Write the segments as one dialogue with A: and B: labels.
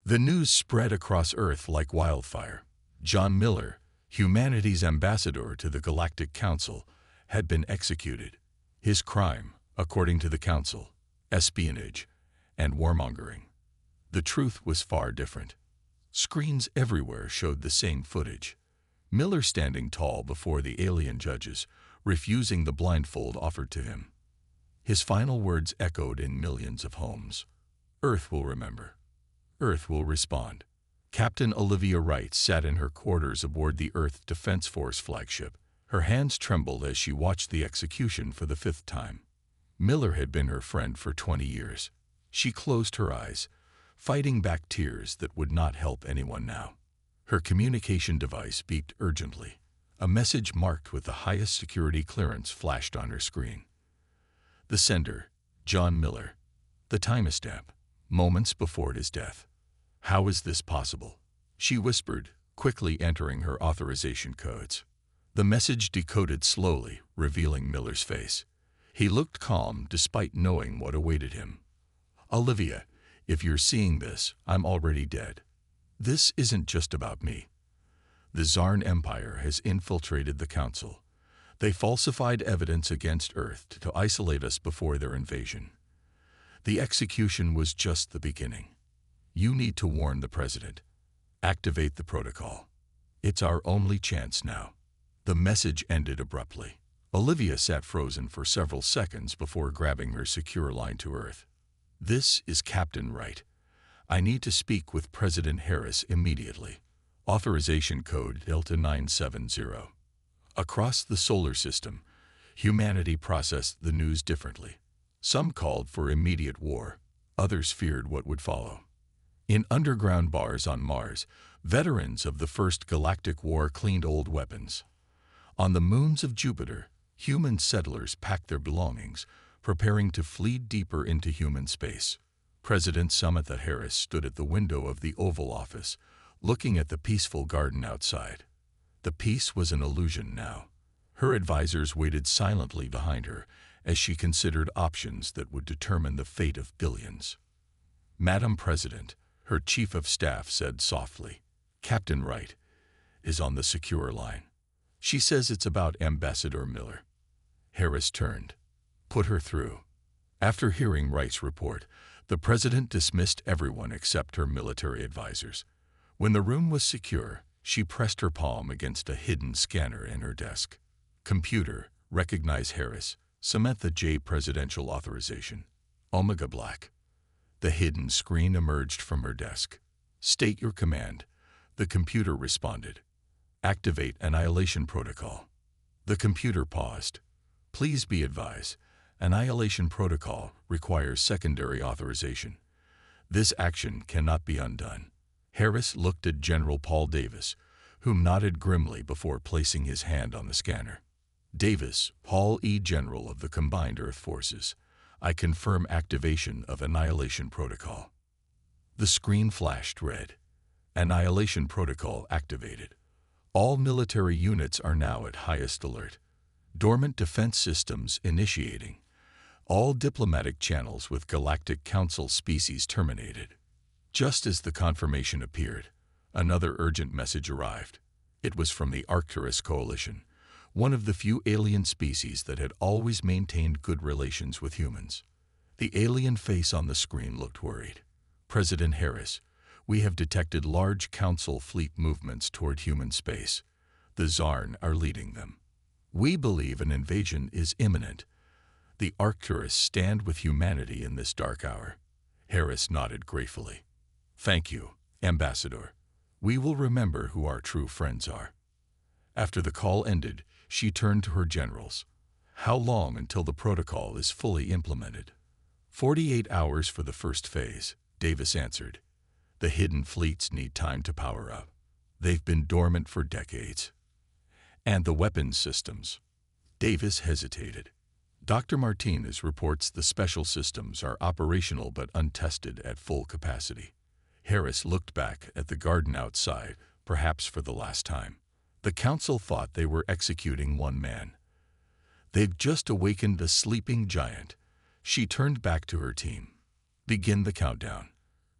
A: The news spread across Earth like wildfire. John Miller, humanity's ambassador to the Galactic Council, had been executed. His crime, according to the Council, espionage and warmongering. The truth was far different. Screens everywhere showed the same footage. Miller standing tall before the alien judges, refusing the blindfold offered to him. His final words echoed in millions of homes. Earth will remember. Earth will respond. Captain Olivia Wright sat in her quarters aboard the Earth Defense Force flagship. Her hands trembled as she watched the execution for the 5th time. Miller had been her friend for 20 years. She closed her eyes, fighting back tears that would not help anyone now. Her communication device beeped urgently. A message marked with the highest security clearance flashed on her screen. The sender, John Miller. The timestamp, moments before his death. How is this possible? She whispered, quickly entering her authorization codes. The message decoded slowly, revealing Miller's face. He looked calm despite knowing what awaited him. Olivia, if you're seeing this, I'm already dead. This isn't just about me. The Zarn Empire has infiltrated the Council. They falsified evidence against Earth to isolate us before their invasion. The execution was just the beginning. You need to warn the President. Activate the protocol. It's our only chance now. The message ended abruptly. Olivia sat frozen for several seconds before grabbing her secure line to Earth. This is Captain Wright. I need to speak with President Harris immediately. Authorization code Delta 970. Across the solar system, humanity processed the news differently. Some called for immediate war. Others feared what would follow. In underground bars on Mars, veterans of the First Galactic War cleaned old weapons. On the moons of Jupiter, human settlers packed their belongings, preparing to flee deeper into human space. President Samantha Harris stood at the window of the Oval Office, looking at the peaceful garden outside. The peace was an illusion now. Her advisors waited silently behind her as she considered options that would determine the fate of billions. Madam President, her chief of staff said softly, Captain Wright is on the secure line. She says it's about Ambassador Miller. Harris turned. Put her through. After hearing Wright's report, the president dismissed everyone except her military advisors. When the room was secure, she pressed her palm against a hidden scanner in her desk. Computer, recognize Harris. Samantha J. Presidential Authorization. Omega Black. The hidden screen emerged from her desk. State your command. The computer responded. Activate Annihilation Protocol. The computer paused. Please be advised, Annihilation Protocol requires secondary authorization. This action cannot be undone. Harris looked at General Paul Davis, who nodded grimly before placing his hand on the scanner. Davis, Paul E. General of the Combined Earth Forces. I confirm activation of Annihilation Protocol. The screen flashed red. Annihilation Protocol activated. All military units are now at highest alert. Dormant defense systems initiating. All diplomatic channels with Galactic Council species terminated. Just as the confirmation appeared, another urgent message arrived. It was from the Arcturus Coalition, one of the few alien species that had always maintained good relations with humans. The alien face on the screen looked worried. President Harris, we have detected large Council fleet movements toward human space. The Zarn are leading them. We believe an invasion is imminent. The Arcturus stand with humanity in this dark hour. Harris nodded gratefully. Thank you, Ambassador. We will remember who our true friends are. After the call ended, she turned to her generals. How long until the protocol is fully implemented? 48 hours for the first phase, Davis answered. The hidden fleets need time to power up. They've been dormant for decades. And the weapons systems? Davis hesitated. Dr. Martinez reports the special systems are operational but untested at full capacity. Harris looked back at the garden outside, perhaps for the last time. The council thought they were executing one man. They've just awakened a sleeping giant. She turned back to her team. Begin the countdown.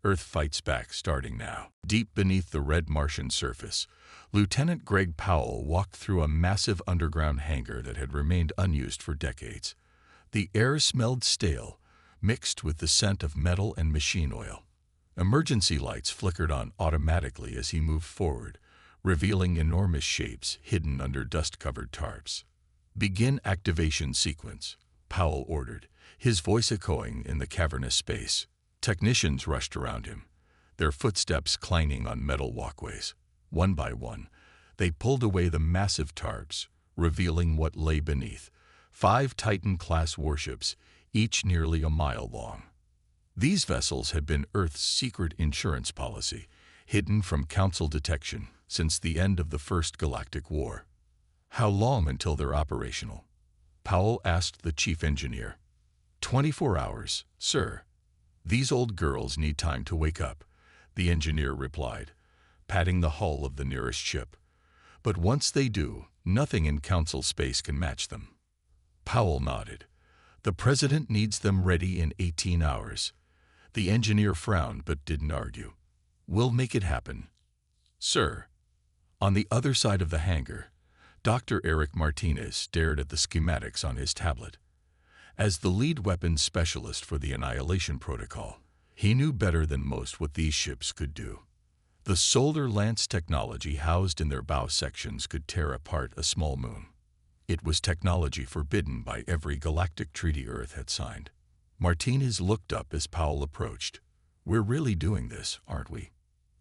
A: Earth fights back starting now. Deep beneath the red Martian surface, Lieutenant Greg Powell walked through a massive underground hangar that had remained unused for decades. The air smelled stale, mixed with the scent of metal and machine oil. Emergency lights flickered on automatically as he moved forward, revealing enormous shapes hidden under dust-covered tarps. "Begin activation sequence," Powell ordered, his voice echoing in the cavernous space. Technicians rushed around him, their footsteps clanging on metal walkways. One by one, they pulled away the massive tarps, revealing what lay beneath: 5 Titan-class warships, each nearly a mile long. These vessels had been Earth's secret insurance policy, hidden from Council detection since the end of the First Galactic War. "How long until they're operational?" Powell asked the chief engineer. 24 hours, sir. These old girls need time to wake up," the engineer replied, patting the hull of the nearest ship. "But once they do, nothing in Council space can match them." Powell nodded. "The President needs them ready in 18 hours. The engineer frowned but didn't argue. "We'll make it happen, sir." On the other side of the hangar, Dr. Eric Martinez stared at the schematics on his tablet. As the lead weapons specialist for the Annihilation Protocol, he knew better than most what these ships could do. The solar lance technology housed in their bow sections could tear apart a small moon. It was technology forbidden by every galactic treaty Earth had signed. Martinez looked up as Powell approached. "We're really doing this, aren't we?"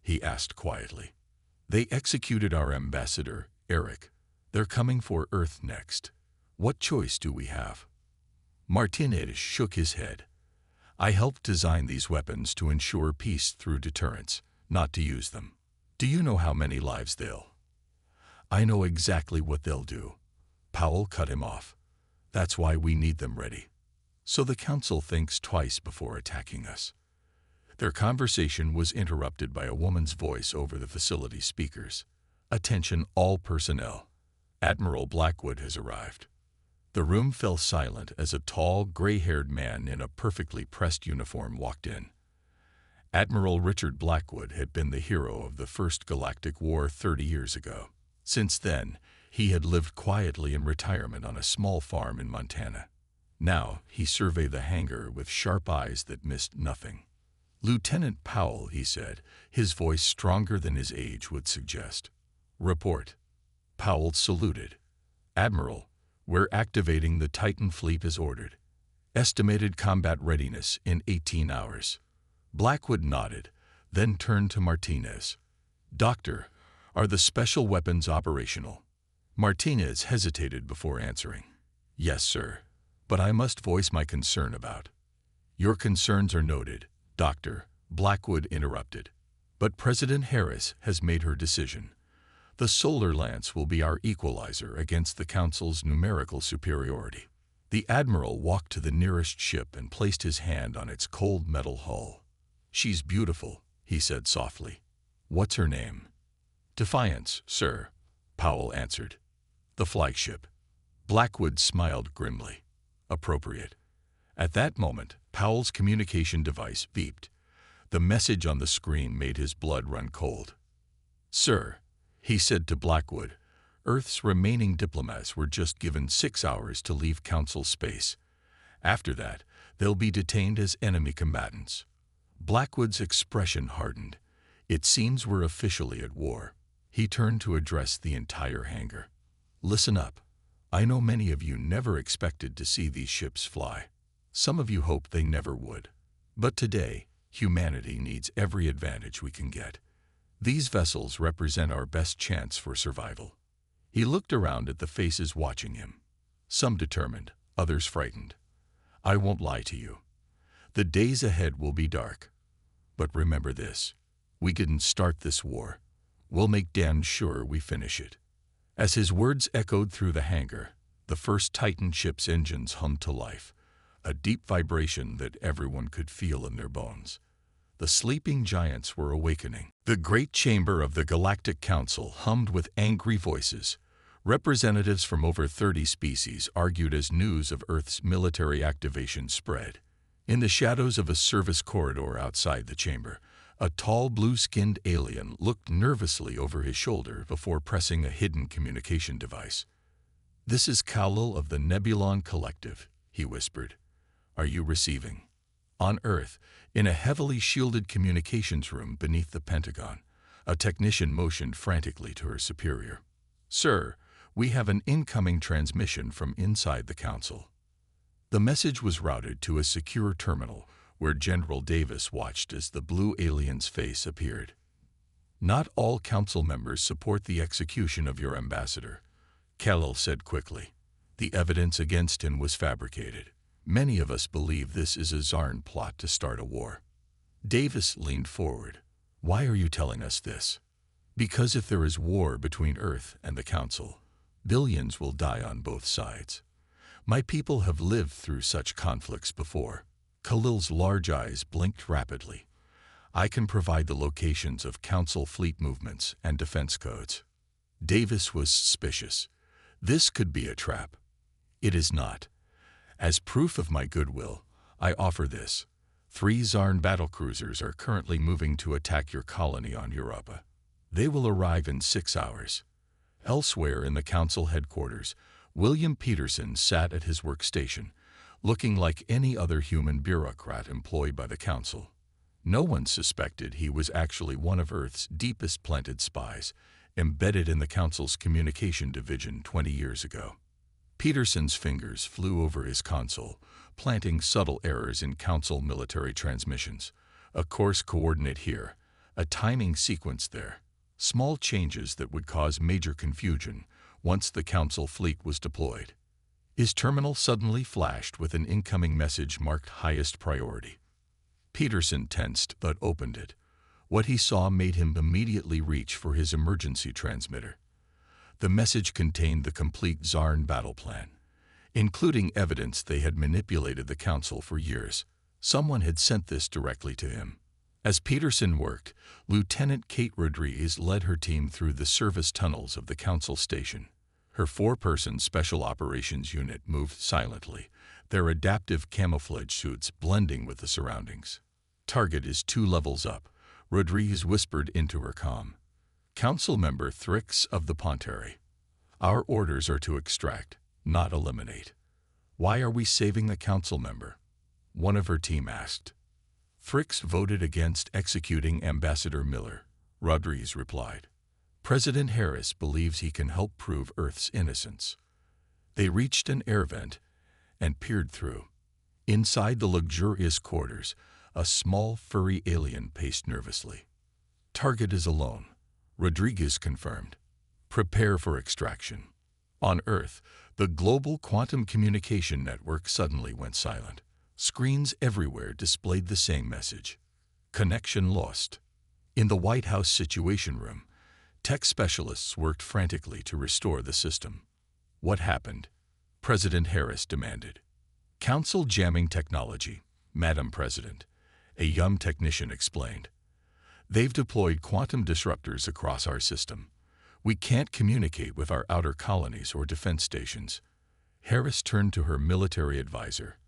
A: he asked quietly. "They executed our ambassador, Eric. They're coming for Earth next. What choice do we have?" Martinez shook his head. "I helped design these weapons to ensure peace through deterrence, not to use them. Do you know how many lives they'll—" "I know exactly what they'll do." Powell cut him off. "That's why we need them ready. So the Council thinks twice before attacking us." Their conversation was interrupted by a woman's voice over the facility speakers. "Attention all personnel. Admiral Blackwood has arrived." The room fell silent as a tall, gray-haired man in a perfectly pressed uniform walked in. Admiral Richard Blackwood had been the hero of the First Galactic War 30 years ago. Since then, he had lived quietly in retirement on a small farm in Montana. Now, he surveyed the hangar with sharp eyes that missed nothing. "Lieutenant Powell," he said, his voice stronger than his age would suggest. "Report." Powell saluted. "Admiral, we're activating the Titan fleet as ordered. Estimated combat readiness in 18 hours. Blackwood nodded, then turned to Martinez. "Doctor, are the special weapons operational?" Martinez hesitated before answering. "Yes, sir, but I must voice my concern about—" "Your concerns are noted, Doctor," Blackwood interrupted. "But President Harris has made her decision. The solar lance will be our equalizer against the Council's numerical superiority." The Admiral walked to the nearest ship and placed his hand on its cold metal hull. "She's beautiful," he said softly. "What's her name?" "Defiance, sir," Powell answered. "The flagship." Blackwood smiled grimly. "Appropriate." At that moment, Powell's communication device beeped. The message on the screen made his blood run cold. "Sir," he said to Blackwood, "Earth's remaining diplomats were just given 6 hours to leave Council space. After that, they'll be detained as enemy combatants." Blackwood's expression hardened. "It seems we're officially at war." He turned to address the entire hangar. "Listen up. I know many of you never expected to see these ships fly. Some of you hoped they never would. But today, humanity needs every advantage we can get. These vessels represent our best chance for survival." He looked around at the faces watching him. Some determined, others frightened. "I won't lie to you. The days ahead will be dark. But remember this. We didn't start this war. We'll make damn sure we finish it." As his words echoed through the hangar, the first Titan ship's engines hummed to life, a deep vibration that everyone could feel in their bones. The sleeping giants were awakening. The great chamber of the Galactic Council hummed with angry voices. Representatives from over 30 species argued as news of Earth's military activation spread. In the shadows of a service corridor outside the chamber, A tall blue-skinned alien looked nervously over his shoulder before pressing a hidden communication device. "This is Kal-El of the Nebulon Collective," he whispered. "Are you receiving?" On Earth, in a heavily shielded communications room beneath the Pentagon, a technician motioned frantically to her superior. "Sir, we have an incoming transmission from inside the Council." The message was routed to a secure terminal where General Davis watched as the blue alien's face appeared. "Not all Council members support the execution of your ambassador," Kal-El said quickly. "The evidence against him was fabricated. Many of us believe this is a Zarn plot to start a war." Davis leaned forward. "Why are you telling us this?" "Because if there is war between Earth and the Council, billions will die on both sides. My people have lived through such conflicts before." Khalil's large eyes blinked rapidly. "I can provide the locations of Council fleet movements and defense codes." Davis was suspicious. This could be a trap. "It is not. As proof of my goodwill, I offer this. 3 Zarn battlecruisers are currently moving to attack your colony on Europa. They will arrive in 6 hours. Elsewhere in the Council headquarters, William Peterson sat at his workstation, looking like any other human bureaucrat employed by the Council. No one suspected he was actually one of Earth's deepest planted spies, embedded in the Council's communication division 20 years ago. Peterson's fingers flew over his console, planting subtle errors in Council military transmissions. A course coordinate here, a timing sequence there. Small changes that would cause major confusion once the Council fleet was deployed. His terminal suddenly flashed with an incoming message marked highest priority. Peterson tensed but opened it. What he saw made him immediately reach for his emergency transmitter. The message contained the complete Zarn battle plan, including evidence they had manipulated the Council for years. Someone had sent this directly to him. As Peterson worked, Lieutenant Kate Rodriguez led her team through the service tunnels of the Council station. Her 4-person Special Operations Unit moved silently, their adaptive camouflage suits blending with the surroundings. "Target is 2 levels up," Rodriguez whispered into her comm. "Council member Thrix of the Ponteri. Our orders are to extract, not eliminate." "Why are we saving the Council member?" one of her team asked. "Thrix voted against executing Ambassador Miller," Rodriguez replied. "President Harris believes he can help prove Earth's innocence." They reached an air vent and peered through. Inside the luxurious quarters, a small, furry alien paced nervously. "Target is alone," Rodriguez confirmed. "Prepare for extraction." On Earth, the global quantum communication network suddenly went silent. Screens everywhere displayed the same message. "Connection lost." In the White House Situation Room, tech specialists worked frantically to restore the system. "What happened?" President Harris demanded. "Council jamming technology, Madam President," a young technician explained. "They've deployed quantum disruptors across our system. We can't communicate with our outer colonies or defense stations." Harris turned to her military advisor.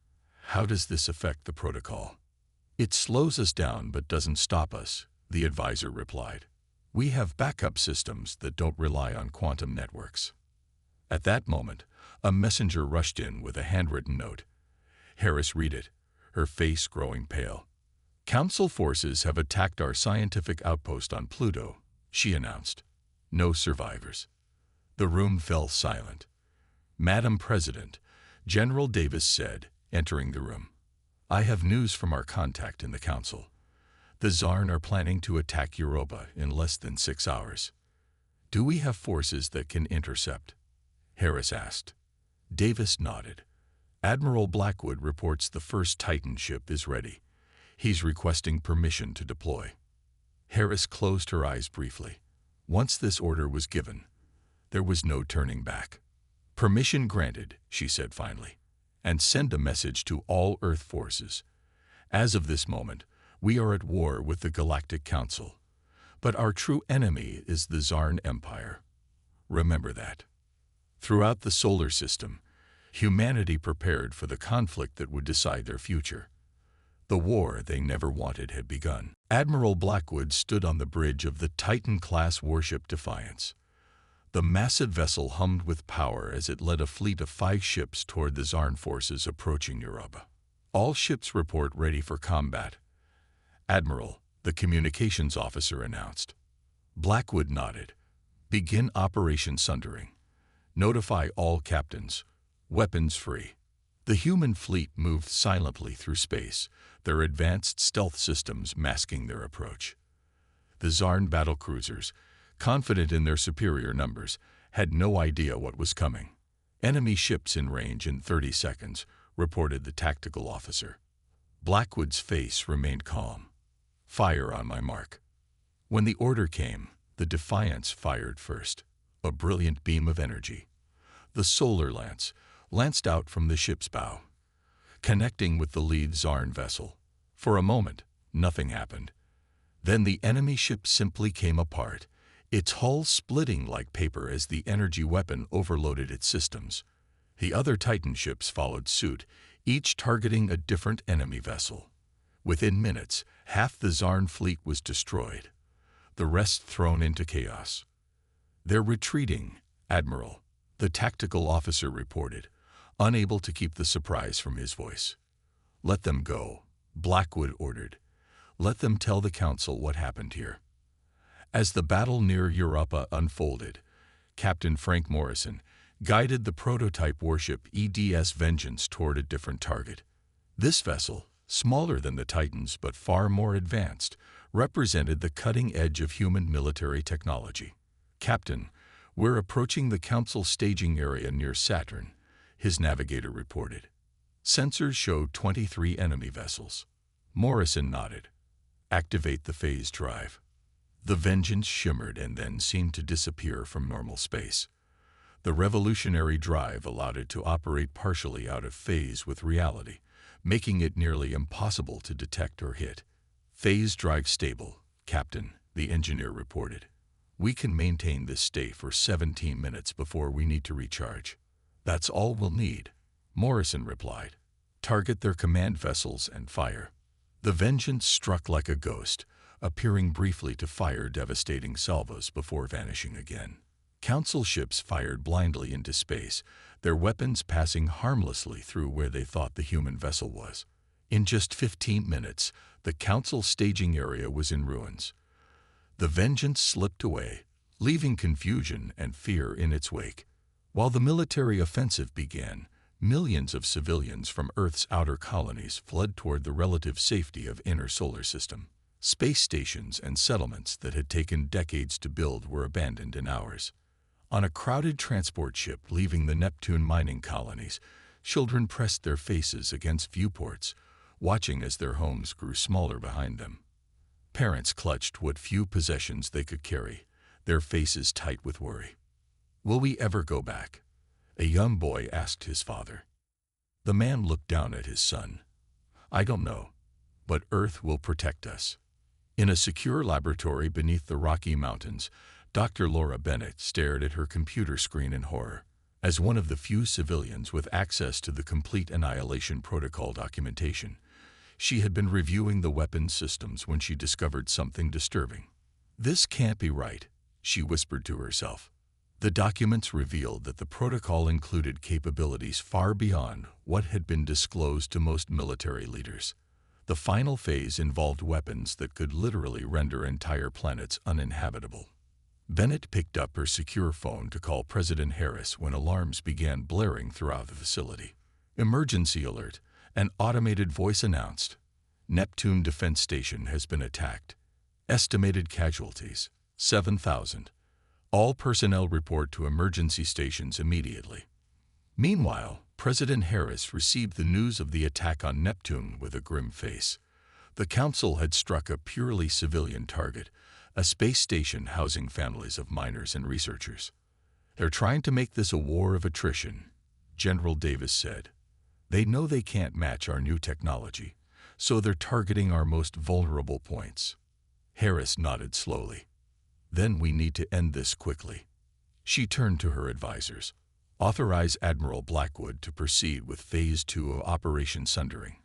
A: "How does this affect the protocol?" "It slows us down but doesn't stop us," the advisor replied. "We have backup systems that don't rely on quantum networks." At that moment, a messenger rushed in with a handwritten note. Harris read it, her face growing pale. "Council forces have attacked our scientific outpost on Pluto," she announced. "No survivors." The room fell silent. "Madam President," General Davis said, entering the room, "I have news from our contact in the Council. The Zarn are planning to attack Europa in less than 6 hours. Do we have forces that can intercept?" Harris asked. Davis nodded. "Admiral Blackwood reports the first Titan ship is ready. He's requesting permission to deploy." Harris closed her eyes briefly. Once this order was given, there was no turning back. "Permission granted," she said finally, "and send a message to all Earth forces. As of this moment, we are at war with the Galactic Council, but our true enemy is the Zarn Empire. Remember that." Throughout the solar system, humanity prepared for the conflict that would decide their future. The war they never wanted had begun. Admiral Blackwood stood on the bridge of the Titan-class warship Defiance. The massive vessel hummed with power as it led a fleet of 5 ships toward the Zarn forces approaching Europa. All ships report ready for combat, Admiral, the communications officer announced. Blackwood nodded. Begin Operation Sundering. Notify all captains. Weapons free. The human fleet moved silently through space, their advanced stealth systems masking their approach. The Zarn battlecruisers, confident in their superior numbers, had no idea what was coming. Enemy ships in range in 30 seconds, reported the tactical officer. Blackwood's face remained calm. Fire on my mark. When the order came, the Defiance fired first, a brilliant beam of energy. The solar lance lanced out from the ship's bow, connecting with the lead Zarn vessel. For a moment, nothing happened. Then the enemy ship simply came apart, its hull splitting like paper as the energy weapon overloaded its systems. The other Titan ships followed suit, each targeting a different enemy vessel. Within minutes, half the Zarn fleet was destroyed, the rest thrown into chaos. They're retreating, Admiral, the tactical officer reported, unable to keep the surprise from his voice. Let them go, Blackwood ordered. Let them tell the Council what happened here. As the battle near Europa unfolded, Captain Frank Morrison guided the prototype warship EDS Vengeance toward a different target. This vessel, smaller than the Titans but far more advanced, represented the cutting edge of human military technology. Captain, we're approaching the Council staging area near Saturn, his navigator reported. Sensors showed 23 enemy vessels. Morrison nodded. Activate the phase drive. The Vengeance shimmered and then seemed to disappear from normal space. The revolutionary drive allowed it to operate partially out of phase with reality, making it nearly impossible to detect or hit. Phase drive stable, Captain, the engineer reported. We can maintain this state for 17 minutes before we need to recharge. That's all we'll need, Morrison replied. Target their command vessels and fire. The Vengeance struck like a ghost, appearing briefly to fire devastating salvos before vanishing again. Council ships fired blindly into space, their weapons passing harmlessly through where they thought the human vessel was. In just 15 minutes, the Council staging area was in ruins. The Vengeance slipped away, leaving confusion and fear in its wake. While the military offensive began, millions of civilians from Earth's outer colonies fled toward the relative safety of inner solar system. Space stations and settlements that had taken decades to build were abandoned in hours. On a crowded transport ship leaving the Neptune mining colonies, children pressed their faces against viewports, watching as their homes grew smaller behind them. Parents clutched what few possessions they could carry, their faces tight with worry. Will we ever go back? A young boy asked his father. The man looked down at his son. I don't know, but Earth will protect us. In a secure laboratory beneath the Rocky Mountains, Dr. Laura Bennett stared at her computer screen in horror. As one of the few civilians with access to the complete Annihilation protocol documentation, she had been reviewing the weapons systems when she discovered something disturbing. This can't be right, she whispered to herself. The documents revealed that the protocol included capabilities far beyond what had been disclosed to most military leaders. The final phase involved weapons that could literally render entire planets uninhabitable. Bennett picked up her secure phone to call President Harris when alarms began blaring throughout the facility. Emergency alert, an automated voice announced. Neptune Defense Station has been attacked. Estimated casualties, 7,000. All personnel report to emergency stations immediately. Meanwhile, President Harris received the news of the attack on Neptune with a grim face. The Council had struck a purely civilian target, a space station housing families of miners and researchers. They're trying to make this a war of attrition, General Davis said. They know they can't match our new technology, so they're targeting our most vulnerable points. Harris nodded slowly. Then we need to end this quickly. She turned to her advisors. Authorize Admiral Blackwood to proceed with Phase 2 of Operation Sundering.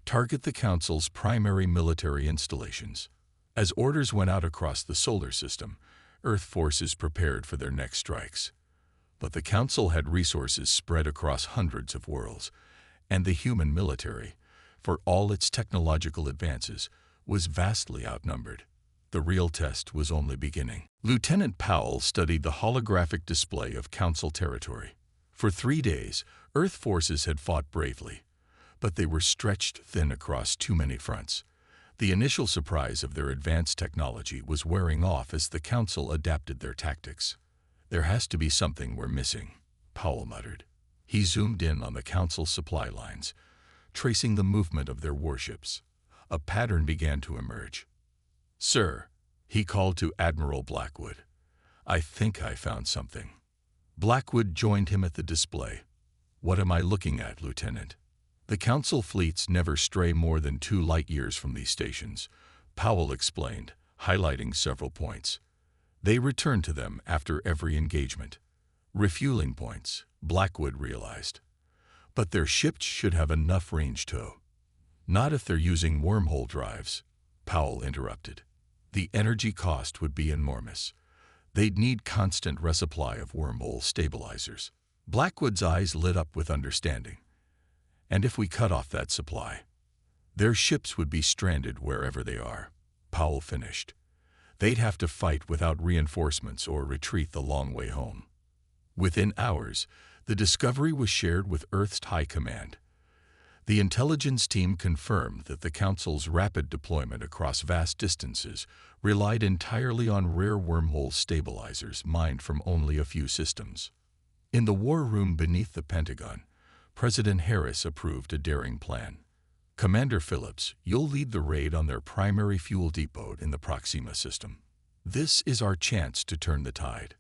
A: Target the Council's primary military installations. As orders went out across the solar system, Earth forces prepared for their next strikes. But the Council had resources spread across hundreds of worlds, and the human military, for all its technological advances, was vastly outnumbered. The real test was only beginning. Lieutenant Powell studied the holographic display of Council territory. For 3 days, Earth forces had fought bravely, but they were stretched thin across too many fronts. The initial surprise of their advanced technology was wearing off as the Council adapted their tactics. "There has to be something we're missing," Powell muttered. He zoomed in on the Council's supply lines, tracing the movement of their warships. A pattern began to emerge. "Sir," he called to Admiral Blackwood, "I think I found something." Blackwood joined him at the display. "What am I looking at, Lieutenant?" "The Council fleets never stray more than 2 light-years from these stations," Powell explained, highlighting several points. "They return to them after every engagement." Refueling points, Blackwood realized. "But their ships should have enough range to—" "Not if they're using wormhole drives," Powell interrupted. "The energy cost would be enormous. They'd need constant resupply of wormhole stabilizers." Blackwood's eyes lit up with understanding. "And if we cut off that supply, their ships would be stranded wherever they are," Powell finished. "They'd have to fight without reinforcements or retreat the long way home." Within hours, the discovery was shared with Earth's High Command. The intelligence team confirmed that the Council's rapid deployment across vast distances relied entirely on rare wormhole stabilizers mined from only a few systems. In the war room beneath the Pentagon, President Harris approved a daring plan. "Commander Phillips, you'll lead the raid on their primary fuel depot in the Proxima system. This is our chance to turn the tide."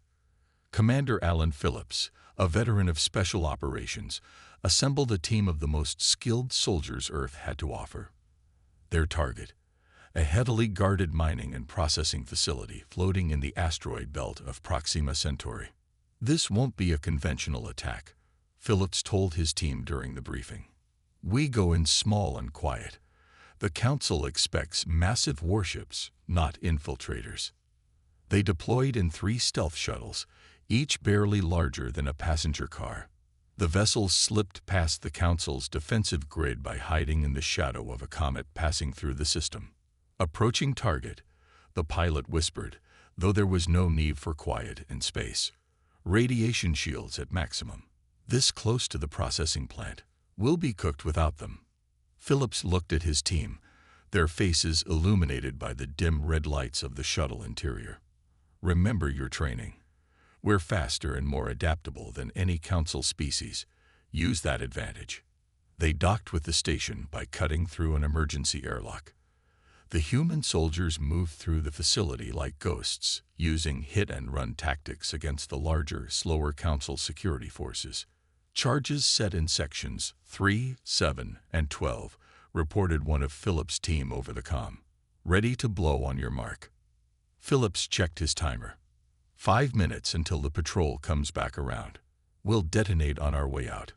A: Commander Alan Phillips, a veteran of special operations, assembled a team of the most skilled soldiers Earth had to offer. Their target, a heavily guarded mining and processing facility floating in the asteroid belt of Proxima Centauri. "This won't be a conventional attack," Phillips told his team during the briefing. "We go in small and quiet. The Council expects massive warships, not infiltrators." They deployed in 3 stealth shuttles, each barely larger than a passenger car. The vessels slipped past the Council's defensive grid by hiding in the shadow of a comet passing through the system. Approaching target, the pilot whispered, though there was no need for quiet in space. "Radiation shields at maximum. This close to the processing plant. We'll be cooked without them." Phillips looked at his team, their faces illuminated by the dim red lights of the shuttle interior. "Remember your training. We're faster and more adaptable than any Council species. Use that advantage." They docked with the station by cutting through an emergency airlock. The human soldiers moved through the facility like ghosts, using hit-and-run tactics against the larger, slower Council security forces. "Charges set in sections 3, 7, and 12, reported one of Phillips' team over the comm. "Ready to blow on your mark." Phillips checked his timer. 5 minutes until the patrol comes back around. We'll detonate on our way out.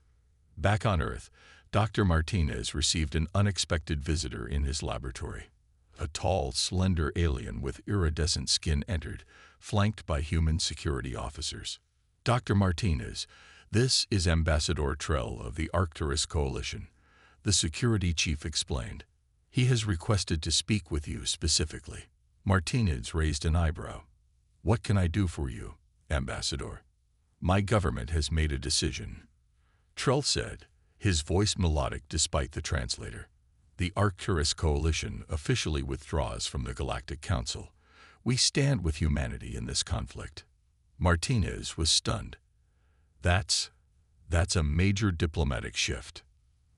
A: Back on Earth, Dr. Martinez received an unexpected visitor in his laboratory. A tall, slender alien with iridescent skin entered, flanked by human security officers. "Dr. Martinez, this is Ambassador Trell of the Arcturus Coalition," the security chief explained. "He has requested to speak with you specifically." Martinez raised an eyebrow. "What can I do for you, Ambassador?" "My government has made a decision," Trell said, his voice melodic despite the translator. "The Arcturus Coalition officially withdraws from the Galactic Council. We stand with humanity in this conflict." Martinez was stunned. That's a major diplomatic shift.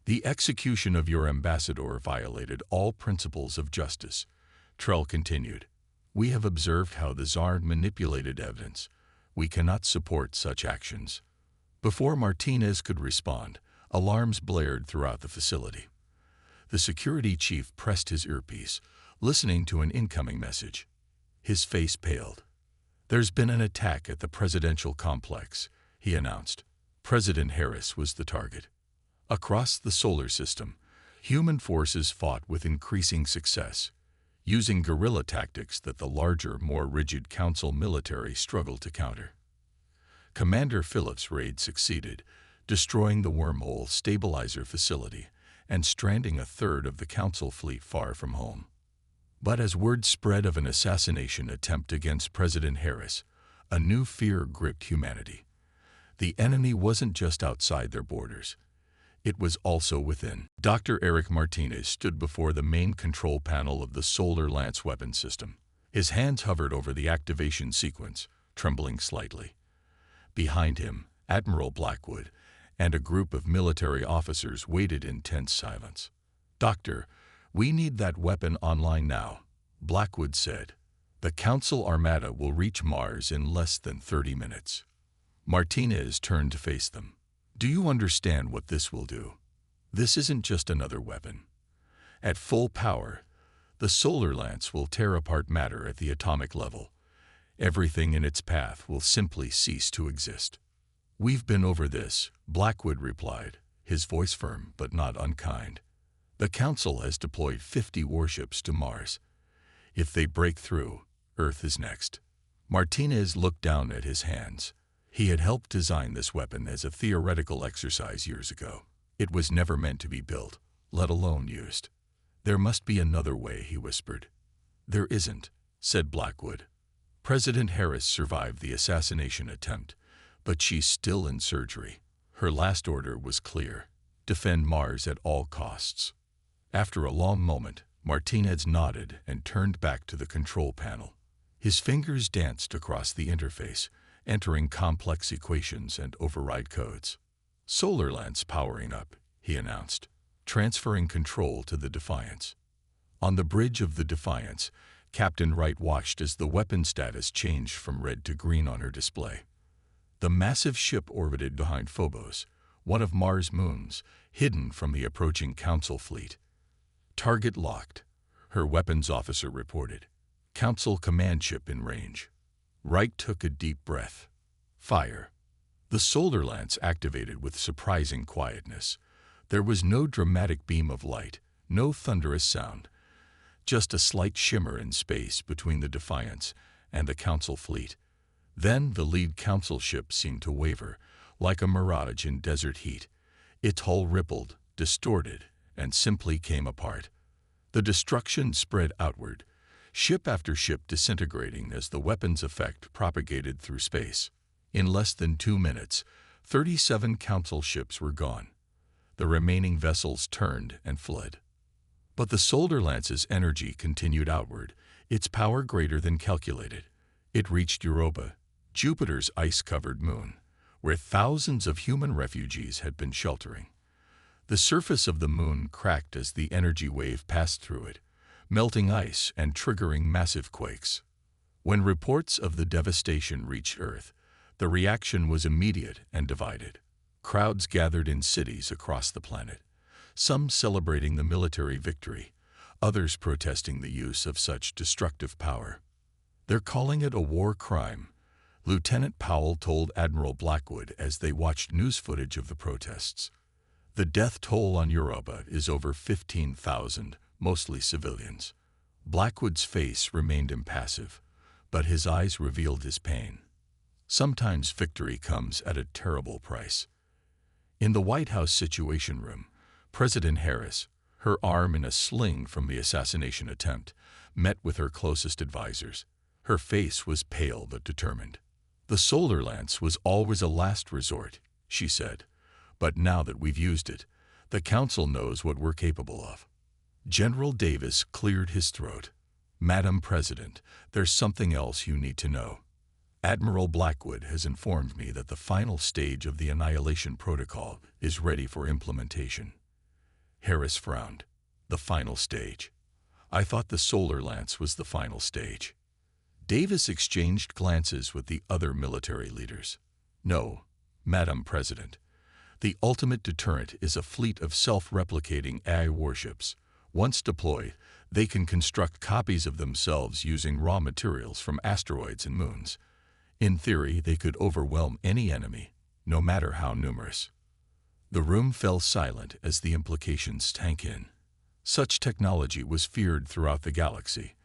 A: "The execution of your ambassador violated all principles of justice," Trell continued. "We have observed how the Tsar manipulated evidence. We cannot support such actions." Before Martinez could respond, alarms blared throughout the facility. The security chief pressed his earpiece, listening to an incoming message. His face paled. "There's been an attack at the presidential complex," he announced. President Harris was the target. Across the solar system, Human forces fought with increasing success, using guerrilla tactics that the larger, more rigid Council military struggled to counter. Commander Phillips' raid succeeded, destroying the wormhole stabilizer facility and stranding a third of the Council fleet far from home. But as word spread of an assassination attempt against President Harris, a new fear gripped humanity. The enemy wasn't just outside their borders. It was also within. Dr. Eric Martinez stood before the main control panel of the Solar Lance weapon system. His hands hovered over the activation sequence, trembling slightly. Behind him, Admiral Blackwood and a group of military officers waited in tense silence. "Doctor, we need that weapon online now," Blackwood said. "The Council Armada will reach Mars in less than 30 minutes. Martinez turned to face them. "Do you understand what this will do? This isn't just another weapon. At full power, the Solar Lance will tear apart matter at the atomic level. Everything in its path will simply cease to exist." "We've been over this," Blackwood replied, his voice firm but not unkind. "The Council has deployed 50 warships to Mars. If they break through, Earth is next." Martinez looked down at his hands. He had helped design this weapon as a theoretical exercise years ago. It was never meant to be built, let alone used. "There must be another way," he whispered. "There isn't," said Blackwood. "President Harris survived the assassination attempt, but she's still in surgery. Her last order was clear: defend Mars at all costs." After a long moment, Martinez nodded and turned back to the control panel. His fingers danced across the interface, entering complex equations and override codes. "Solar Lance powering up," he announced, transferring control to the Defiance. On the bridge of the Defiance, Captain Wright watched as the weapon status changed from red to green on her display. The massive ship orbited behind Phobos, one of Mars' moons, hidden from the approaching Council fleet. "Target locked," her weapons officer reported. "Council command ship in range." Wright took a deep breath. "Fire." The Solar Lance activated with surprising quietness. There was no dramatic beam of light, no thunderous sound, just a slight shimmer in space between the Defiance and the Council fleet. Then the lead Council ship seemed to waver, like a mirage in desert heat. Its hull rippled, distorted, and simply came apart. The destruction spread outward, ship after ship disintegrating as the weapon's effect propagated through space. In less than 2 minutes, 37 Council ships were gone. The remaining vessels turned and fled. But the Solar Lance's energy continued outward, its power greater than calculated. It reached Europa, Jupiter's ice-covered moon, where thousands of human refugees had been sheltering. The surface of the moon cracked as the energy wave passed through it, melting ice and triggering massive quakes. When reports of the devastation reached Earth, the reaction was immediate and divided. Crowds gathered in cities across the planet, some celebrating the military victory, others protesting the use of such destructive power. "They're calling it a war crime," Lieutenant Powell told Admiral Blackwood as they watched news footage of the protests. "The death toll on Europa is over 15,000, mostly civilians." Blackwood's face remained impassive, but his eyes revealed his pain. Sometimes victory comes at a terrible price. In the White House Situation Room, President Harris, her arm in a sling from the assassination attempt, met with her closest advisors. Her face was pale but determined. "The Solar Lance was always a last resort," she said, "but now that we've used it, the Council knows what we're capable of." General Davis cleared his throat. "Madam President, there's something else you need to know. Admiral Blackwood has informed me that the final stage of the Annihilation Protocol is ready for implementation." Harris frowned. "The final stage? I thought the Solar Lance was the final stage." Davis exchanged glances with the other military leaders. "No, Madam President. The ultimate deterrent is a fleet of self-replicating AI warships. Once deployed, they can construct copies of themselves using raw materials from asteroids and moons. In theory, they could overwhelm any enemy, no matter how numerous." The room fell silent as the implications sank in. Such technology was feared throughout the galaxy.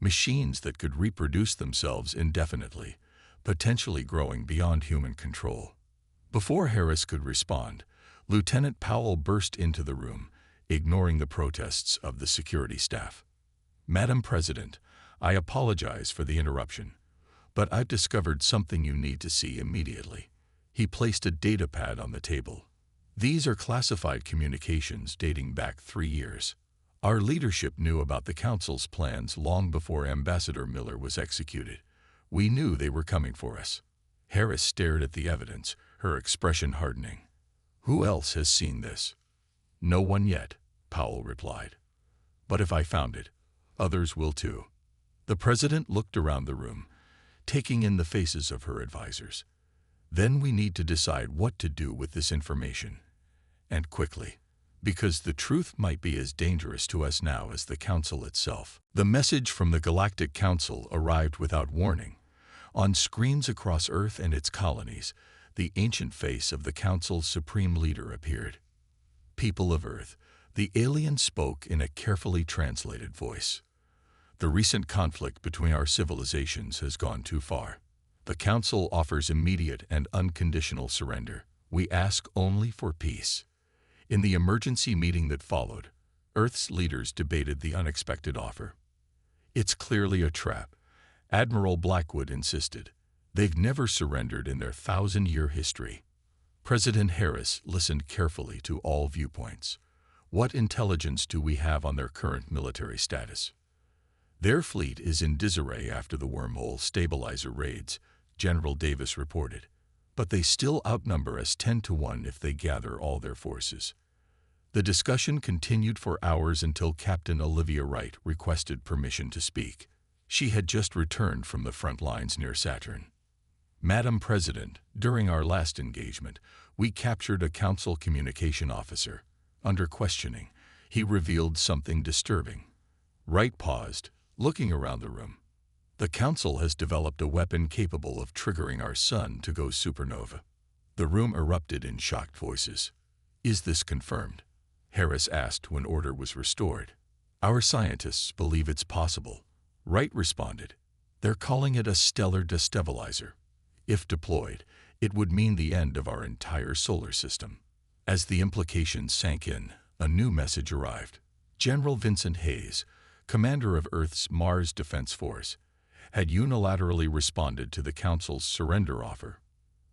A: Machines that could reproduce themselves indefinitely, potentially growing beyond human control. Before Harris could respond, Lieutenant Powell burst into the room, ignoring the protests of the security staff. "Madam President, I apologize for the interruption, but I've discovered something you need to see immediately." He placed a datapad on the table. "These are classified communications dating back 3 years. Our leadership knew about the Council's plans long before Ambassador Miller was executed. We knew they were coming for us." Harris stared at the evidence, her expression hardening. "Who else has seen this?" "No one yet," Powell replied. "But if I found it, others will too." The President looked around the room, taking in the faces of her advisors. "Then we need to decide what to do with this information. And quickly. Because the truth might be as dangerous to us now as the Council itself." The message from the Galactic Council arrived without warning. On screens across Earth and its colonies, the ancient face of the Council's supreme leader appeared. "People of Earth," the alien spoke in a carefully translated voice. "The recent conflict between our civilizations has gone too far. The Council offers immediate and unconditional surrender. We ask only for peace." In the emergency meeting that followed, Earth's leaders debated the unexpected offer. "It's clearly a trap," Admiral Blackwood insisted. "They've never surrendered in their 1,000-year history." President Harris listened carefully to all viewpoints. "What intelligence do we have on their current military status?" "Their fleet is in disarray after the wormhole stabilizer raids," General Davis reported. "But they still outnumber us 10-1 if they gather all their forces." The discussion continued for hours until Captain Olivia Wright requested permission to speak. She had just returned from the front lines near Saturn. "Madam President, during our last engagement, we captured a Council communication officer. Under questioning, he revealed something disturbing." Wright paused, looking around the room. "The Council has developed a weapon capable of triggering our sun to go supernova." The room erupted in shocked voices. "Is this confirmed?" Harris asked when order was restored. "Our scientists believe it's possible," Wright responded. "They're calling it a stellar destabilizer. If deployed, it would mean the end of our entire solar system." As the implications sank in, a new message arrived. General Vincent Hayes, commander of Earth's Mars Defense Force, had unilaterally responded to the Council's surrender offer.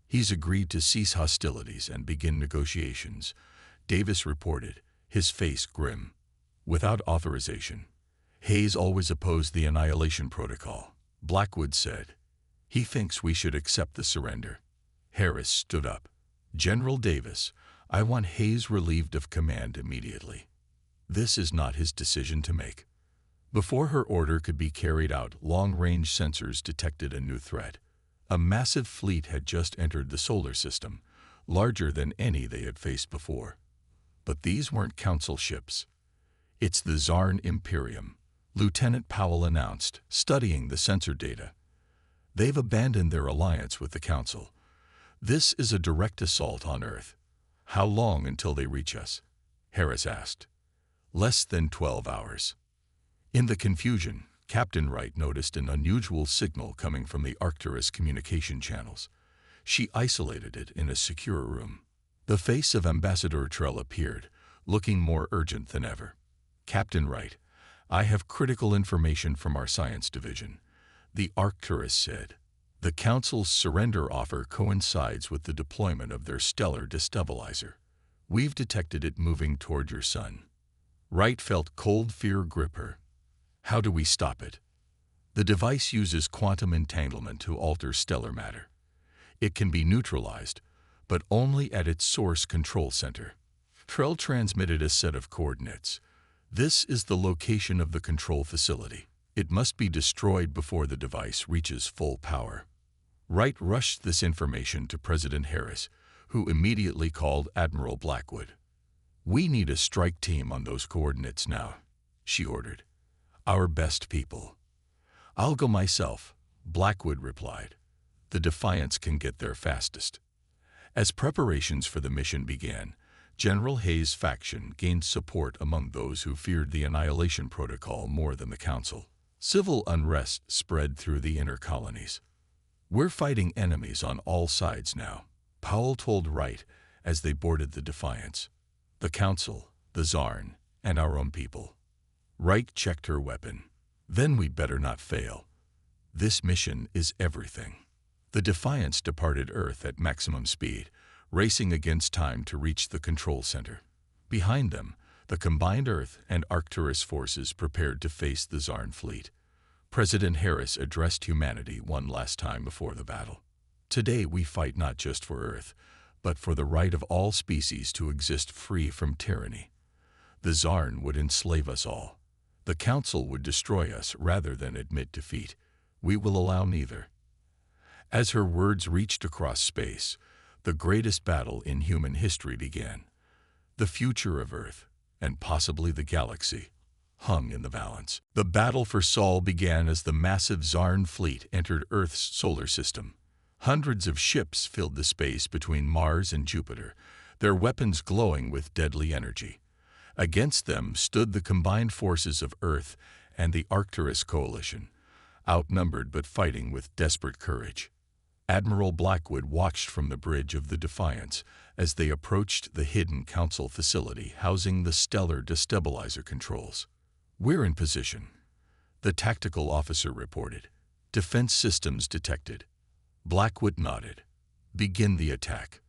A: "He's agreed to cease hostilities and begin negotiations," Davis reported, his face grim. "Without authorization." "Hayes always opposed the Annihilation Protocol," Blackwood said. "He thinks we should accept the surrender." Harris stood up. "General Davis, I want Hayes relieved of command immediately. This is not his decision to make." Before her order could be carried out, long-range sensors detected a new threat. A massive fleet had just entered the solar system, larger than any they had faced before. But these weren't Council ships. "It's the Zarn Imperium," Lieutenant Powell announced, studying the sensor data. "They've abandoned their alliance with the Council. This is a direct assault on Earth." "How long until they reach us?" Harris asked. "Less than 12 hours. In the confusion, Captain Wright noticed an unusual signal coming from the Arcturus communication channels. She isolated it in a secure room. The face of Ambassador Trell appeared, looking more urgent than ever. "Captain Wright, I have critical information from our science division," the Arcturus said. "The Council's surrender offer coincides with the deployment of their stellar destabilizer. We've detected it moving toward your sun." Wright felt cold fear grip her. "How do we stop it?" "The device uses quantum entanglement to alter stellar matter. It can be neutralized, but only at its source control center." Trell transmitted a set of coordinates. "This is the location of the control facility. It must be destroyed before the device reaches full power." Wright rushed this information to President Harris, who immediately called Admiral Blackwood. "We need a strike team on those coordinates now," she ordered. "Our best people." "I'll go myself," Blackwood replied. "The Defiance can get there fastest." As preparations for the mission began, General Hayes' faction gained support among those who feared the Annihilation Protocol more than the Council. Civil unrest spread through the inner colonies. "We're fighting enemies on all sides now," Powell told Wright as they boarded the Defiance. "The Council, the Zarn, and our own people." Wright checked her weapon. "Then we better not fail. This mission is everything." The Defiance departed Earth at maximum speed, racing against time to reach the control center. Behind them, the combined Earth and Arcturus forces prepared to face the Zarn fleet. President Harris addressed humanity one last time before the battle. "Today we fight not just for Earth, but for the right of all species to exist free from tyranny. The Zarn would enslave us all. The Council would destroy us rather than admit defeat. We will allow neither." As her words reached across space, the greatest battle in human history began. The future of Earth, and possibly the galaxy, hung in the balance. The battle for Sol began as the massive Zarn fleet entered Earth's solar system. Hundreds of ships filled the space between Mars and Jupiter, their weapons glowing with deadly energy. Against them stood the combined forces of Earth and the Arcturus coalition, outnumbered but fighting with desperate courage. Admiral Blackwood watched from the bridge of the Defiance as they approached the hidden Council facility housing the stellar destabilizer controls. "We're in position," the tactical officer reported. "Defense systems detected." Blackwood nodded. "Begin the attack."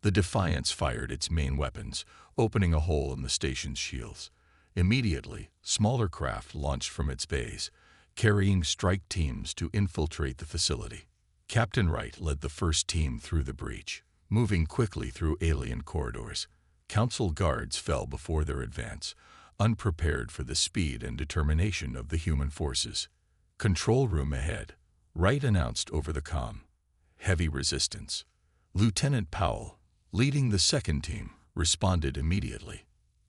A: The Defiance fired its main weapons, opening a hole in the station's shields. Immediately, smaller craft launched from its bays, carrying strike teams to infiltrate the facility. Captain Wright led the first team through the breach, moving quickly through alien corridors. Council guards fell before their advance, unprepared for the speed and determination of the human forces. "Control room ahead," Wright announced over the comm. "Heavy resistance." Lieutenant Powell, leading the second team, responded immediately.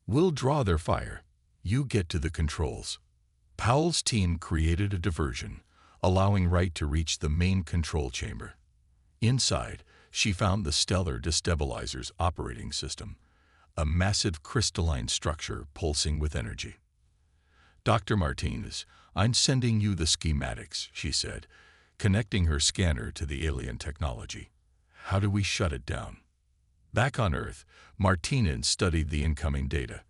A: "We'll draw their fire. You get to the controls." Powell's team created a diversion, allowing Wright to reach the main control chamber. Inside, she found the stellar destabilizer's operating system, a massive crystalline structure pulsing with energy. "Dr. Martinez, I'm sending you the schematics," she said, connecting her scanner to the alien technology. "How do we shut it down?" Back on Earth, Martinez studied the incoming data.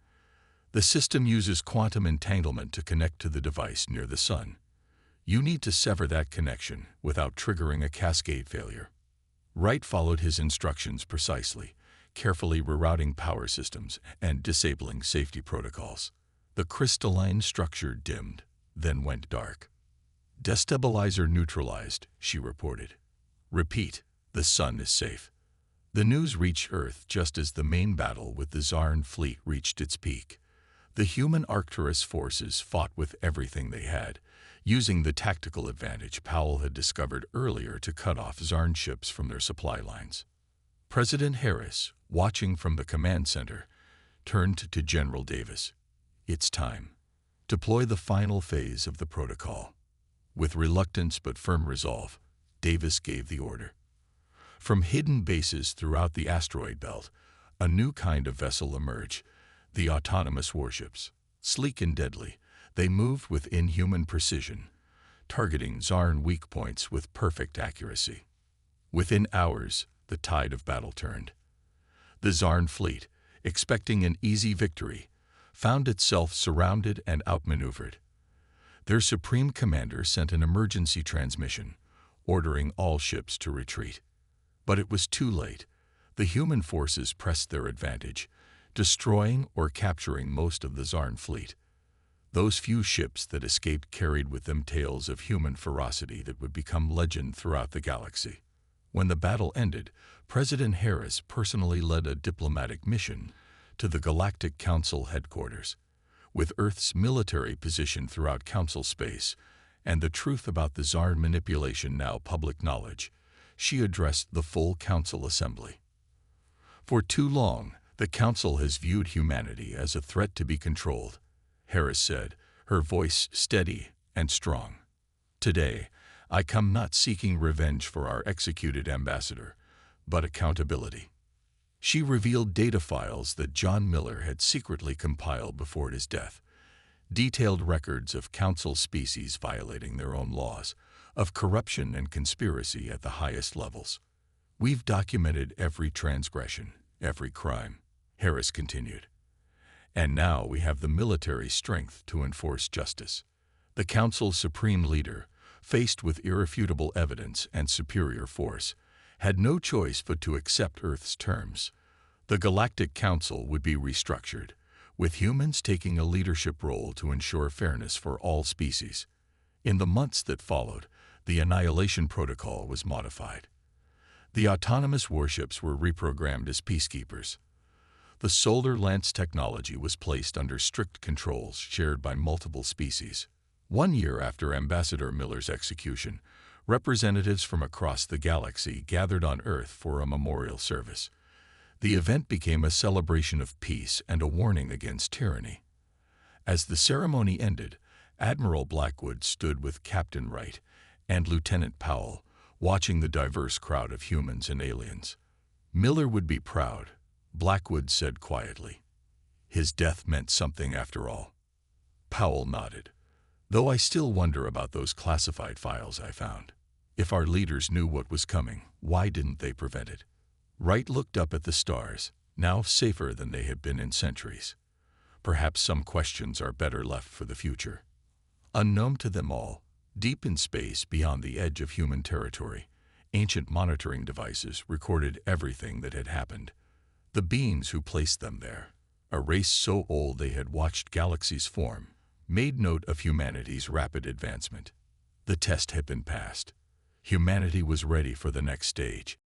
A: "The system uses quantum entanglement to connect to the device near the Sun. You need to sever that connection without triggering a cascade failure." Wright followed his instructions precisely, carefully rerouting power systems and disabling safety protocols. The crystalline structure dimmed, then went dark. "Destabilizer neutralized," she reported. "Repeat, the Sun is safe." The news reached Earth just as the main battle with the Zarn fleet reached its peak. The human Arcturus forces fought with everything they had, using the tactical advantage Powell had discovered earlier to cut off Zarn ships from their supply lines. President Harris, watching from the command center, turned to General Davis. "It's time. Deploy the final phase of the protocol." With reluctance but firm resolve, Davis gave the order. From hidden bases throughout the asteroid belt, a new kind of vessel emerged, the autonomous warships. Sleek and deadly, they moved with inhuman precision, targeting Zarn weak points with perfect accuracy. Within hours, the tide of battle turned. The Zarn fleet, expecting an easy victory, found itself surrounded and outmaneuvered. Their supreme commander sent an emergency transmission, ordering all ships to retreat. But it was too late. The human forces pressed their advantage, destroying or capturing most of the Zarn fleet. Those few ships that escaped carried with them tales of human ferocity that would become legend throughout the galaxy. When the battle ended, President Harris personally led a diplomatic mission to the Galactic Council headquarters. With Earth's military position throughout Council space and the truth about the Zarn manipulation now public knowledge, she addressed the full Council assembly. "For too long, the Council has viewed humanity as a threat to be controlled," Harris said, her voice steady and strong. "Today, I come not seeking revenge for our executed ambassador, but accountability." She revealed data files that John Miller had secretly compiled before his death, detailed records of council species violating their own laws, of corruption and conspiracy at the highest levels. "We've documented every transgression, every crime," Harris continued. "And now we have the military strength to enforce justice." The Council's supreme leader, faced with irrefutable evidence and superior force, had no choice but to accept Earth's terms. The Galactic Council would be restructured, with humans taking a leadership role to ensure fairness for all species. In the months that followed, the Annihilation Protocol was modified. The autonomous warships were reprogrammed as peacekeepers. The Solar Lance technology was placed under strict controls shared by multiple species. 1 year after Ambassador Miller's execution, representatives from across the galaxy gathered on Earth for a memorial service. The event became a celebration of peace and a warning against tyranny. As the ceremony ended, Admiral Blackwood stood with Captain Wright and Lieutenant Powell, watching the diverse crowd of humans and aliens. "Miller would be proud," Blackwood said quietly. "His death meant something after all." Powell nodded. "Though I still wonder about those classified files I found. If our leaders knew what was coming, why didn't they prevent it?" Wright looked up at the stars, now safer than they had been in centuries. "Perhaps some questions are better left for the future." Unknown to them all, deep in space beyond the edge of human territory, ancient monitoring devices recorded everything that had happened. The beings who placed them there, a race so old they had watched galaxies form, made note of humanity's rapid advancement. The test had been passed. Humanity was ready for the next stage.